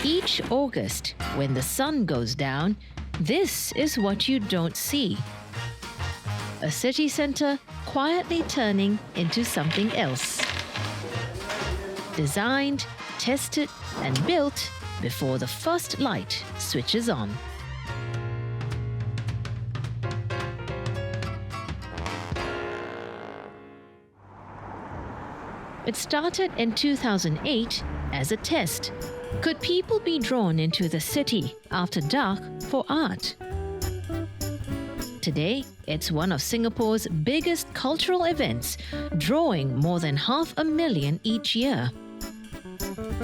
Each August, when the sun goes down, this is what you don't see. A city centre quietly turning into something else. Designed, tested and built before the first light switches on. It started in 2008 as a test. Could people be drawn into the city after dark for art? Today, it's one of Singapore's biggest cultural events, drawing more than 500,000 each year.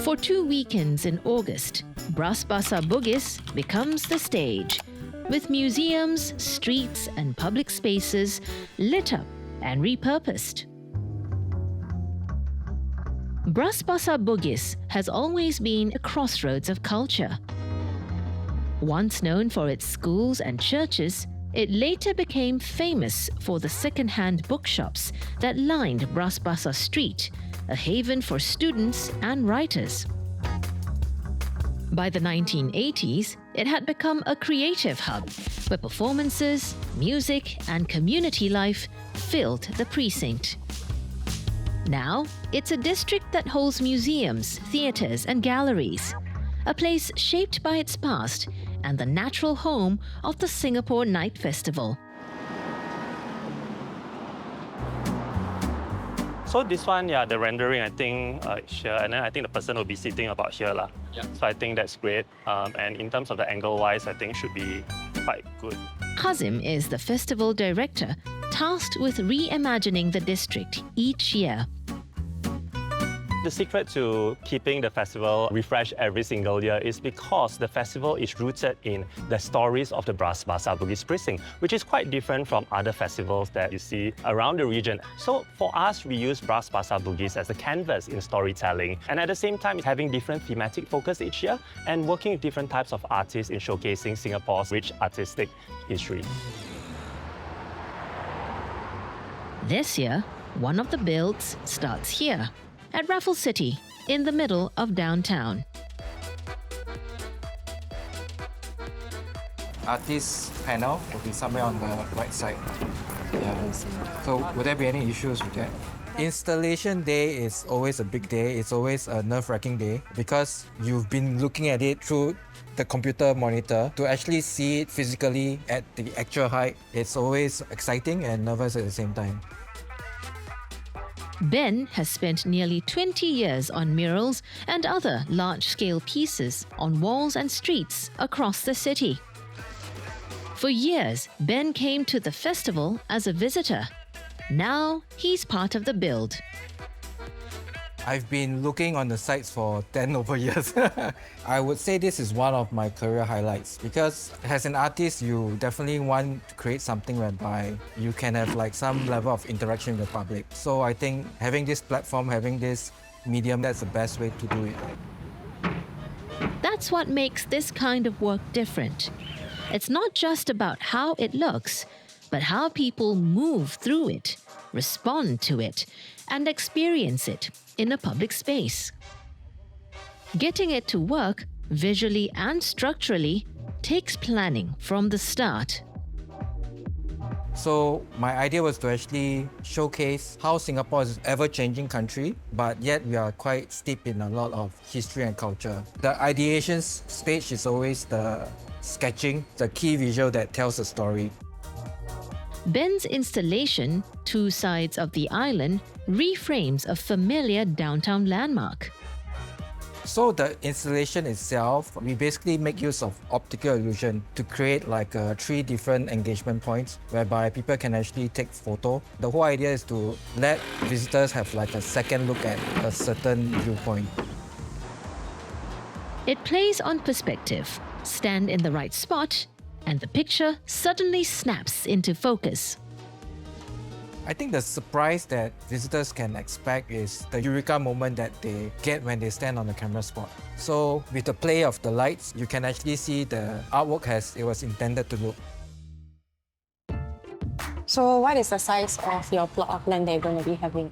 For 2 weekends in August, Bras Basah Bugis becomes the stage, with museums, streets and public spaces lit up and repurposed. Bras Basah Bugis has always been a crossroads of culture. Once known for its schools and churches, it later became famous for the second-hand bookshops that lined Bras Basah Street, a haven for students and writers. By the 1980s, it had become a creative hub where performances, music and community life filled the precinct. Now, it's a district that holds museums, theatres and galleries, a place shaped by its past and the natural home of the Singapore Night Festival. So this one, yeah, the rendering, I think here, and then I think the person will be sitting about here lah. Yeah. So I think that's great. And in terms of the angle-wise, I think should be quite good. Kazim is the festival director, tasked with reimagining the district each year. The secret to keeping the festival refreshed every single year is because the festival is rooted in the stories of the Bras Basah Bugis precinct, which is quite different from other festivals that you see around the region. So for us, we use Bras Basah Bugis as a canvas in storytelling, and at the same time, it's having different thematic focus each year and working with different types of artists in showcasing Singapore's rich artistic history. This year, one of the builds starts here, at Raffles City, in the middle of downtown. Artist panel will be somewhere on the right side. Yeah. So would there be any issues with that? Installation day is always a big day. It's always a nerve-wracking day because you've been looking at it through the computer monitor. To actually see it physically at the actual height, it's always exciting and nervous at the same time. Ben has spent nearly 20 years on murals and other large-scale pieces on walls and streets across the city. For years, Ben came to the festival as a visitor. Now, he's part of the build. I've been looking on the sites for 10 over years. I would say this is one of my career highlights because as an artist, you definitely want to create something whereby you can have like some level of interaction with the public. So I think having this platform, having this medium, that's the best way to do it. That's what makes this kind of work different. It's not just about how it looks, but how people move through it, respond to it, and experience it in a public space. Getting it to work, visually and structurally, takes planning from the start. So my idea was to actually showcase how Singapore is an ever-changing country, but yet we are quite steep in a lot of history and culture. The ideation stage is always the sketching, the key visual that tells a story. Ben's installation, Two Sides of the Island, reframes a familiar downtown landmark. So the installation itself, we basically make use of optical illusion to create like 3 different engagement points whereby people can actually take photo. The whole idea is to let visitors have like a second look at a certain viewpoint. It plays on perspective. Stand in the right spot, and the picture suddenly snaps into focus. I think the surprise that visitors can expect is the eureka moment that they get when they stand on the camera spot. So with the play of the lights, you can actually see the artwork as it was intended to look. So what is the size of your plot of land that you're going to be having?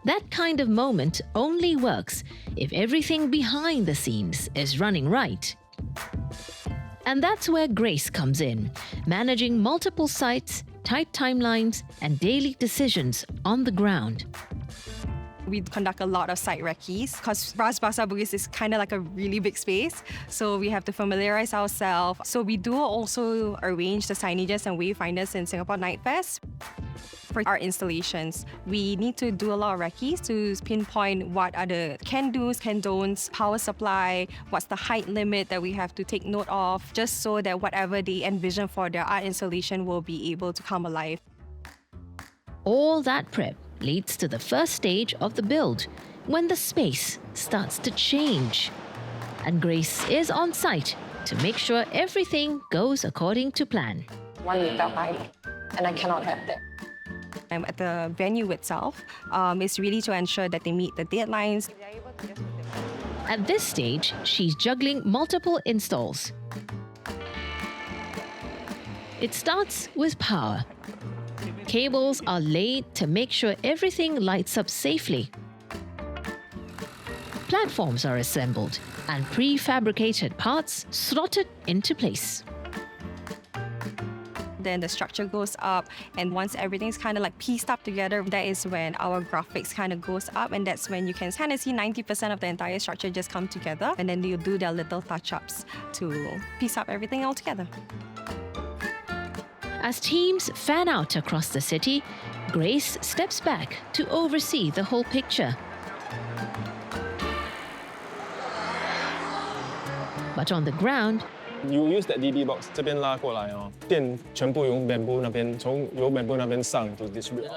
That kind of moment only works if everything behind the scenes is running right. And that's where Grace comes in, managing multiple sites, tight timelines, and daily decisions on the ground. We conduct a lot of site recce's because Bras Basah Bugis is kind of like a really big space. So we have to familiarize ourselves. So we do also arrange the signages and wayfinders in Singapore Night Fest. For our installations, we need to do a lot of recce's to pinpoint what are the can-dos, can-don'ts, power supply, what's the height limit that we have to take note of, just so that whatever they envision for their art installation will be able to come alive. All that prep leads to the first stage of the build, when the space starts to change. And Grace is on site to make sure everything goes according to plan. 1 meter high, and I cannot have that. At the venue itself, is really to ensure that they meet the deadlines. At this stage, she's juggling multiple installs. It starts with power. Cables are laid to make sure everything lights up safely. Platforms are assembled and prefabricated parts slotted into place. Then the structure goes up, and once everything's kind of like pieced up together, that is when our graphics kind of goes up, and that's when you can kind of see 90% of the entire structure just come together, and then you do their little touch-ups to piece up everything all together. As teams fan out across the city, Grace steps back to oversee the whole picture. But on the ground, You use that DB box 这边拉过来哦，电全部由 bamboo 那边从由 bamboo 那边上 to distribute.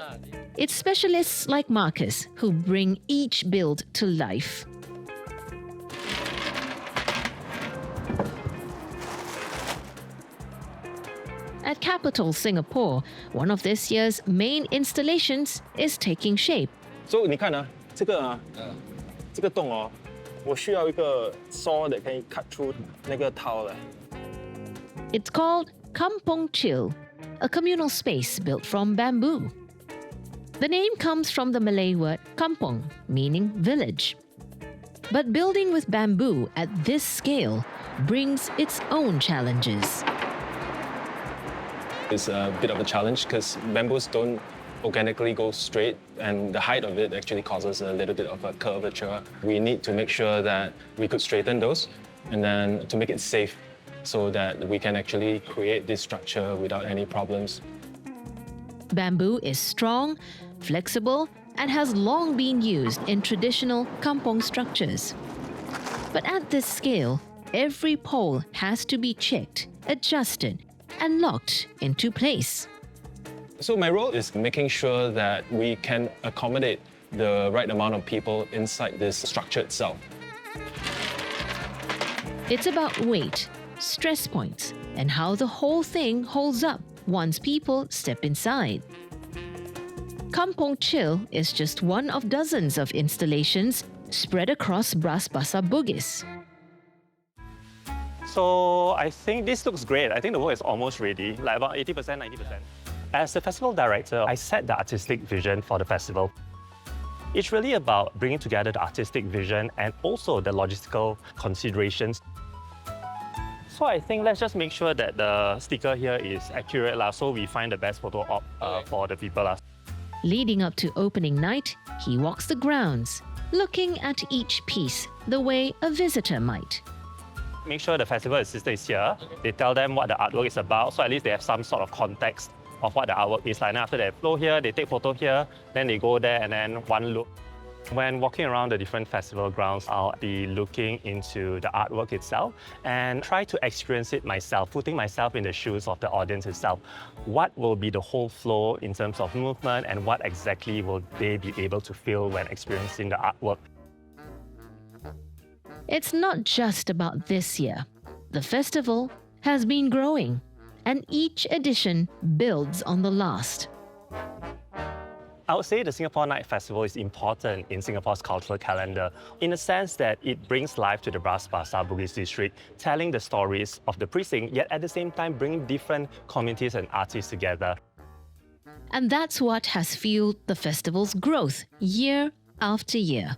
it's specialists like Marcus who bring each build to life. At Capital Singapore, one of this year's main installations is taking shape. So 你看啊，这个啊，这个洞哦，我需要一个 saw that 可以 cut through 那个套来。 It's called Kampong Chill, a communal space built from bamboo. The name comes from the Malay word kampong, meaning village. But building with bamboo at this scale brings its own challenges. It's a bit of a challenge because bamboos don't organically go straight, and the height of it actually causes a little bit of a curvature. We need to make sure that we could straighten those, and then to make it safe so that we can actually create this structure without any problems. Bamboo is strong, flexible, and has long been used in traditional kampong structures. But at this scale, every pole has to be checked, adjusted, and locked into place. So my role is making sure that we can accommodate the right amount of people inside this structure itself. It's about weight, stress points, and how the whole thing holds up once people step inside. Kampong Chill is just one of dozens of installations spread across Bras Basah Bugis. So I think this looks great. I think the work is almost ready, like about 80%, 90%. As the festival director, I set the artistic vision for the festival. It's really about bringing together the artistic vision and also the logistical considerations. So I think let's just make sure that the sticker here is accurate, so we find the best photo op for the people. Leading up to opening night, he walks the grounds, looking at each piece the way a visitor might. Make sure the festival assistant is here. They tell them what the artwork is about, so at least they have some sort of context of what the artwork is like. And after they flow here, they take photo here, then they go there and then one look. When walking around the different festival grounds, I'll be looking into the artwork itself and try to experience it myself, putting myself in the shoes of the audience itself. What will be the whole flow in terms of movement, and what exactly will they be able to feel when experiencing the artwork? It's not just about this year. The festival has been growing, and each edition builds on the last. I would say the Singapore Night Festival is important in Singapore's cultural calendar in the sense that it brings life to the Bras Basah Bugis district, telling the stories of the precinct, yet at the same time bringing different communities and artists together. And that's what has fueled the festival's growth year after year.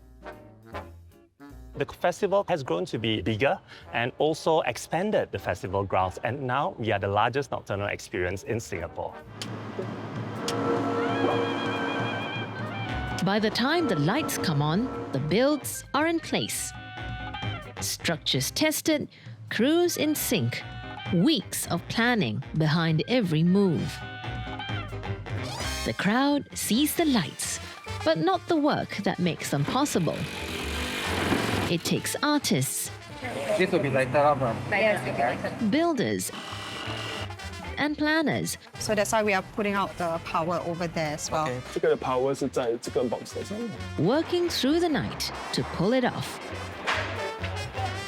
The festival has grown to be bigger and also expanded the festival grounds, and now we are the largest nocturnal experience in Singapore. By the time the lights come on, the builds are in place. Structures tested, crews in sync, weeks of planning behind every move. The crowd sees the lights, but not the work that makes them possible. It takes artists, This will be lighted up. builders, and planners So that's why we are putting out the power over there as well. 这个 power 是在这个 box 上面。 working through the night to pull it off.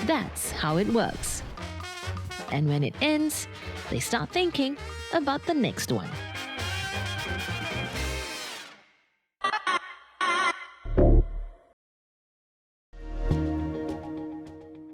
That's how it works. And when it ends, they start thinking about the next one.